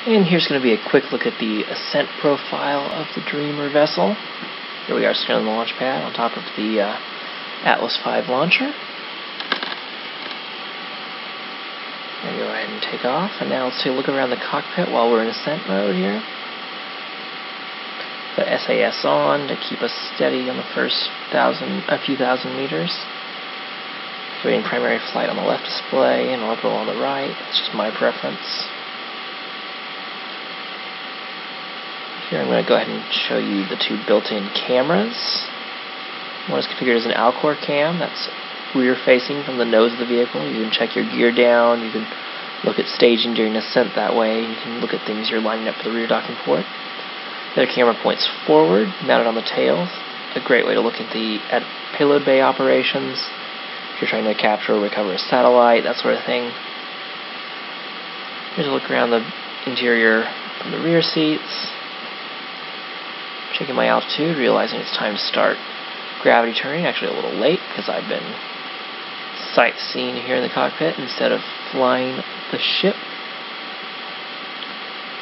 And here's going to be a quick look at the Ascent profile of the Dreamer vessel. Here we are sitting on the launch pad on top of the Atlas V launcher. Now go ahead and take off, and now let's take a look around the cockpit while we're in Ascent mode here. Put SAS on to keep us steady on the first few thousand meters. Creating primary flight on the left display and orbital on the right. That's just my preference. Here I'm going to go ahead and show you the two built-in cameras. One is configured as an Alcor cam. That's rear-facing from the nose of the vehicle. You can check your gear down. You can look at staging during ascent that way. You can look at things you're lining up for the rear docking port. The other camera points forward, mounted on the tail. A great way to look at payload bay operations. If you're trying to capture or recover a satellite, that sort of thing. Here's a look around the interior from the rear seats. Checking my altitude, realizing it's time to start gravity turning. Actually a little late because I've been sightseeing here in the cockpit instead of flying the ship.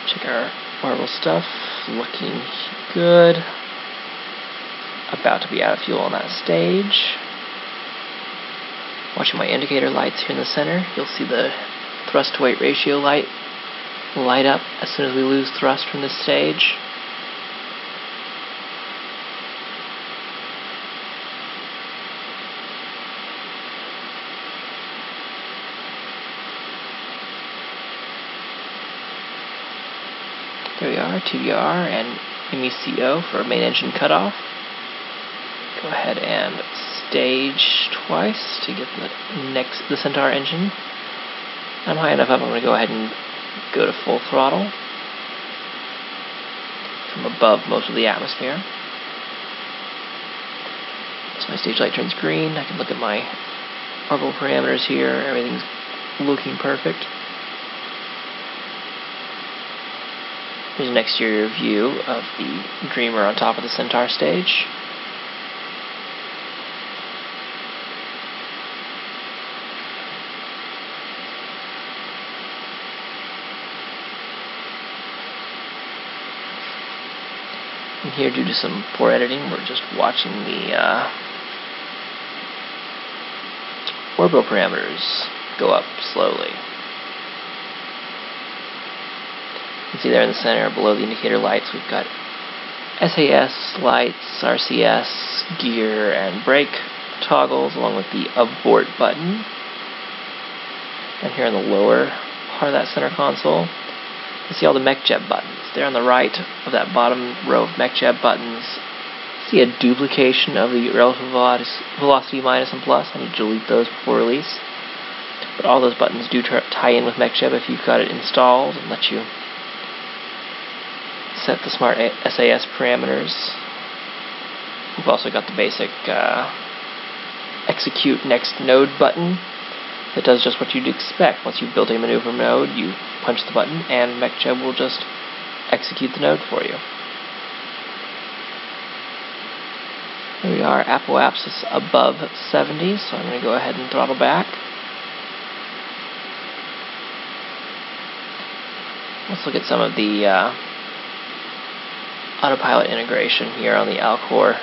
Check our orbital stuff, looking good. About to be out of fuel on that stage. Watching my indicator lights here in the center. You'll see the thrust to weight ratio light up as soon as we lose thrust from this stage. There we are, TDR and MECO for main engine cutoff. Go ahead and stage twice to get the Centaur engine. I'm high enough up, I'm going to go ahead and go to full throttle from above most of the atmosphere. So my stage light turns green. I can look at my orbital parameters here. Everything's looking perfect. Here's an exterior view of the Dreamer on top of the Centaur stage. And here, due to some poor editing, we're just watching the orbital parameters go up slowly. You can see there in the center, below the indicator lights, we've got SAS lights, RCS, gear, and brake toggles, along with the abort button. And here in the lower part of that center console, you see all the MechJeb buttons. There on the right of that bottom row of MechJeb buttons, see a duplication of the relative velocity minus and plus. I need to delete those before release. But all those buttons do tie in with MechJeb if you've got it installed and let you set the smart SAS parameters. We've also got the basic execute next node button that does just what you'd expect. Once you've built a maneuver node, you punch the button and MechJeb will just execute the node for you. Here we are, apoapsis above 70, so I'm going to go ahead and throttle back. Let's look at some of the autopilot integration here on the Alcor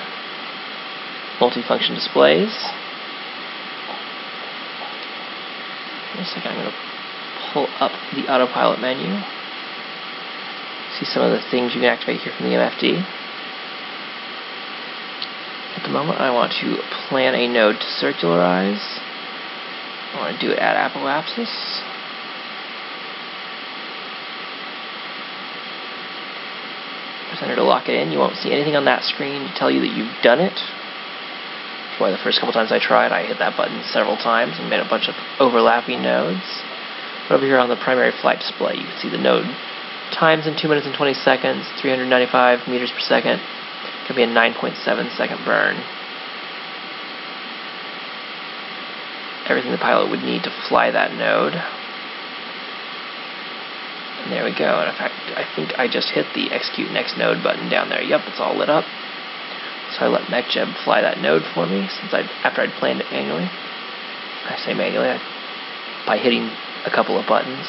multifunction displays. In a second, I'm going to pull up the autopilot menu. See some of the things you can activate here from the MFD. At the moment, I want to plan a node to circularize. I want to do it at apoapsis. Press enter to lock it in. You won't see anything on that screen to tell you that you've done it. That's why the first couple times I tried, I hit that button several times and made a bunch of overlapping nodes. But over here on the primary flight display, you can see the node times in 2 minutes and 20 seconds, 395 meters per second. It could be a 9.7 second burn. Everything the pilot would need to fly that node. And there we go. And in fact, I think I just hit the execute next node button down there. Yep, it's all lit up. So I let MechJeb fly that node for me after I'd planned it manually. I say manually, by hitting a couple of buttons.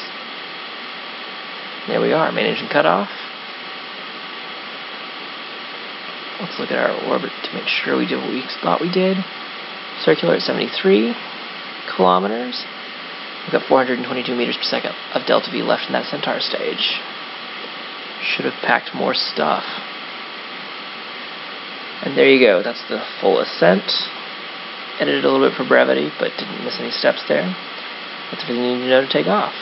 There we are, main engine cutoff. Let's look at our orbit to make sure we did what we thought we did. Circular at 73 kilometers. We've got 422 meters per second of delta V left in that Centaur stage. Should have packed more stuff. And there you go, that's the full ascent. Edited a little bit for brevity, but didn't miss any steps there. That's everything you need to know to take off.